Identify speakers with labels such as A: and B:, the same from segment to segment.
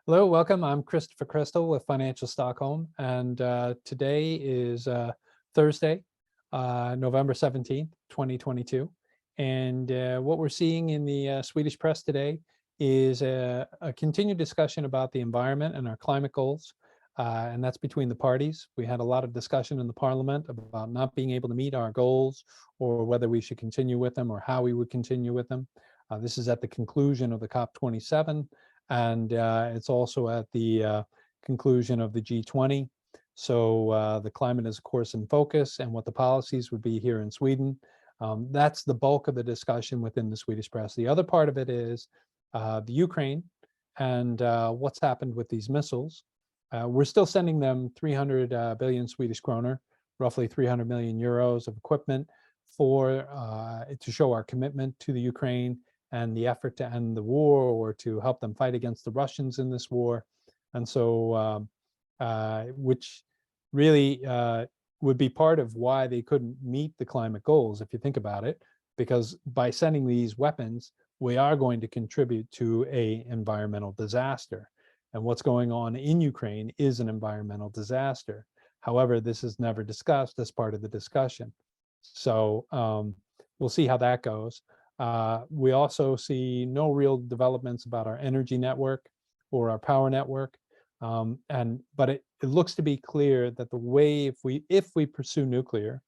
A: Hello, welcome. I'm Christopher Crystal with Financial Stockholm, and today is Thursday, November 17th, 2022. And what we're seeing in the Swedish press today is a continued discussion about the environment and our climate goals, and that's between the parties. We had a lot of discussion in the parliament about not being able to meet our goals or whether we should continue with them or how we would continue with them. This is at the conclusion of the COP27. And it's also at the conclusion of the G20. So the climate is, of course, in focus and what the policies would be here in Sweden. That's the bulk of the discussion within the Swedish press. The other part of it is the Ukraine and what's happened with these missiles. We're still sending them 300 billion Swedish kroner, roughly 300 million euros of equipment for to show our commitment to the Ukraine and the effort to end the war or to help them fight against the Russians in this war. And so, which really would be part of why they couldn't meet the climate goals, if you think about it, because by sending these weapons, we are going to contribute to an environmental disaster. And what's going on in Ukraine is an environmental disaster. However, this is never discussed as part of the discussion. So we'll see how that goes. We also see no real developments about our energy network or our power network. But it looks to be clear that the way, if we pursue nuclear,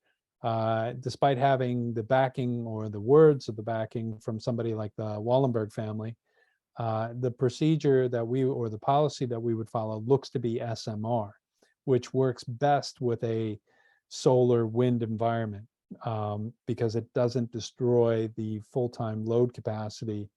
A: despite having the backing or the words of the backing from somebody like the Wallenberg family, the procedure that we, or the policy that we would follow, looks to be SMR, which works best with a solar wind environment. Because it doesn't destroy the full-time load capacity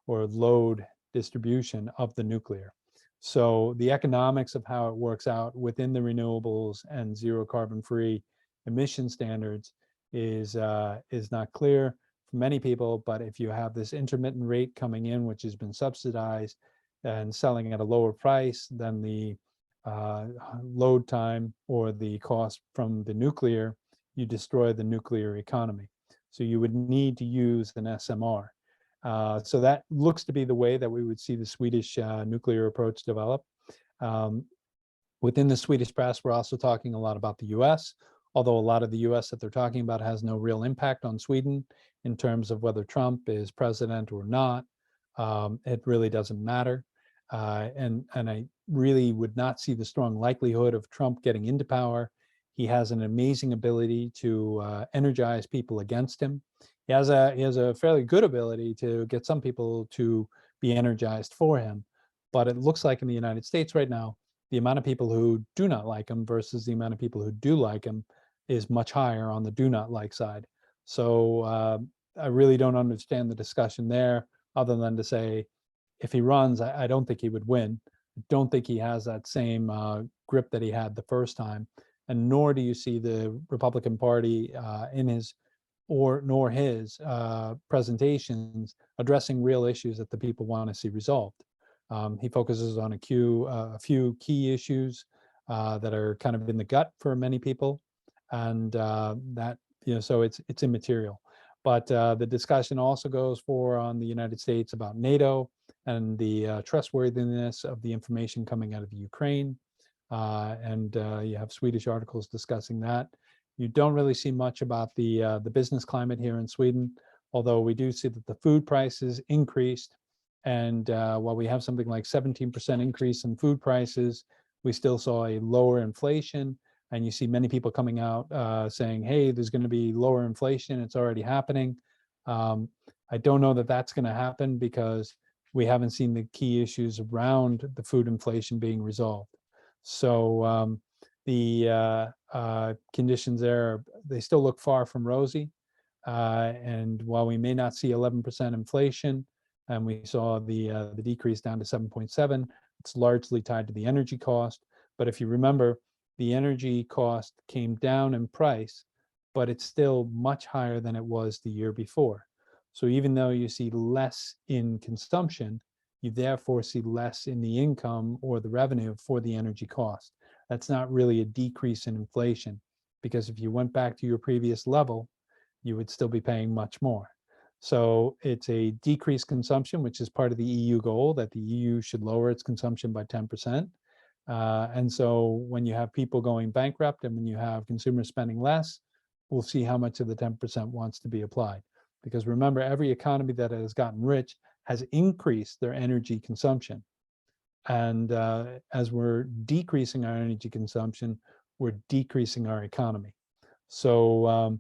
A: or load distribution of the nuclear. So the economics of how it works out within the renewables and zero carbon free emission standards is not clear for many people. But if you have this intermittent rate coming in, which has been subsidized and selling at a lower price than the load time or the cost from the nuclear, you destroy the nuclear economy. So you would need to use an SMR. So that looks to be the way that we would see the Swedish nuclear approach develop. Within the Swedish press, we're also talking a lot about the US, although a lot of the US that they're talking about has no real impact on Sweden in terms of whether Trump is president or not. It really doesn't matter. And I really would not see the strong likelihood of Trump getting into power. He has an amazing ability to energize people against him. He has a fairly good ability to get some people to be energized for him. But it looks like in the United States right now, the amount of people who do not like him versus the amount of people who do like him is much higher on the do not like side. So I really don't understand the discussion there, other than to say, if he runs, I don't think he would win. I don't think he has that same grip that he had the first time. And nor do you see the Republican Party in his nor his presentations addressing real issues that the people want to see resolved. He focuses on a few key issues that are kind of in the gut for many people, and that, so it's immaterial. But the discussion also goes on the United States about NATO and the trustworthiness of the information coming out of Ukraine. And you have Swedish articles discussing that. You don't really see much about the business climate here in Sweden, although we do see that the food prices increased. And while we have something like 17% increase in food prices, we still saw a lower inflation. And you see many people coming out saying, hey, there's going to be lower inflation. It's already happening. I don't know that that's going to happen because we haven't seen the key issues around the food inflation being resolved. So the conditions there, they still look far from rosy. And while we may not see 11% inflation, and we saw the decrease down to 7.7, it's largely tied to the energy cost. But if you remember, the energy cost came down in price, but it's still much higher than it was the year before. So even though you see less in consumption, you therefore see less in the income or the revenue for the energy cost. That's not really a decrease in inflation, because if you went back to your previous level, you would still be paying much more. So it's a decreased consumption, which is part of the EU goal that the EU should lower its consumption by 10%. And so when you have people going bankrupt and when you have consumers spending less, we'll see how much of the 10% wants to be applied. Because remember, every economy that has gotten rich has increased their energy consumption. And as we're decreasing our energy consumption, we're decreasing our economy. So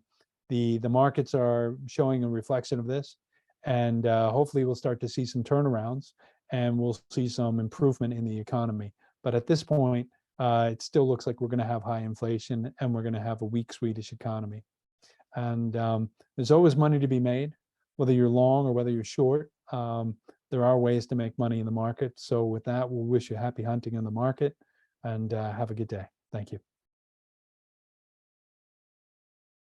A: the markets are showing a reflection of this, and hopefully we'll start to see some turnarounds and we'll see some improvement in the economy. But at this point, it still looks like we're going to have high inflation and we're going to have a weak Swedish economy. And there's always money to be made, whether you're long or whether you're short. There are ways to make money in the market. So with that, we'll wish you happy hunting in the market and have a good day. Thank you.